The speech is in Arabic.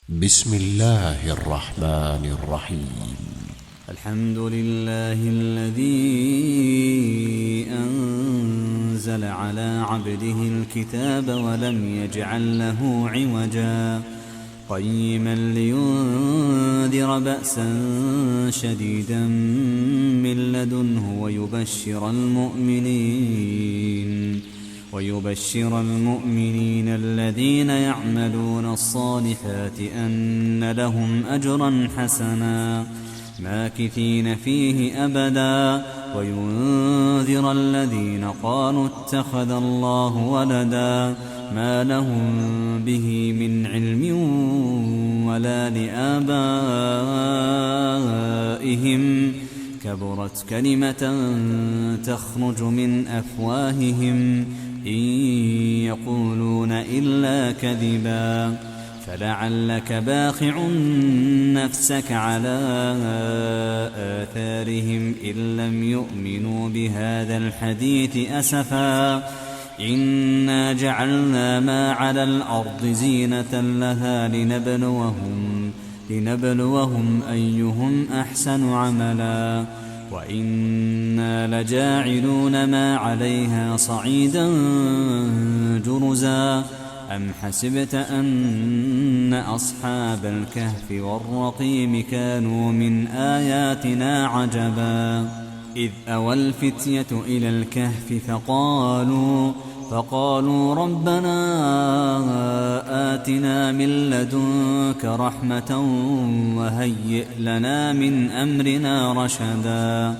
بسم الله الرحمن الرحيم. الحمد لله الذي أنزل على عبده الكتاب ولم يجعل له عوجا قيما لينذر بأسا شديدا من لدنه ويبشر المؤمنين الذين يعملون الصالحات أن لهم أجرا حسنا ماكثين فيه أبدا وينذر الذين قالوا اتخذ الله ولدا ما لهم به من علم ولا لآبائهم كبرت كلمة تخرج من أفواههم إن يقولون إلا كذبا فلعلك باخع نفسك على آثارهم إن لم يؤمنوا بهذا الحديث أسفا إنا جعلنا ما على الأرض زينة لها لنبلوهم أيهم أحسن عملا وإنا لجاعلون ما عليها صعيدا جرزا أم حسبت أن أصحاب الكهف والرقيم كانوا من آياتنا عجبا إذ أوى الفتية إلى الكهف فقالوا ربنا آتنا من لدنك رحمة وهيئ لنا من أمرنا رشدا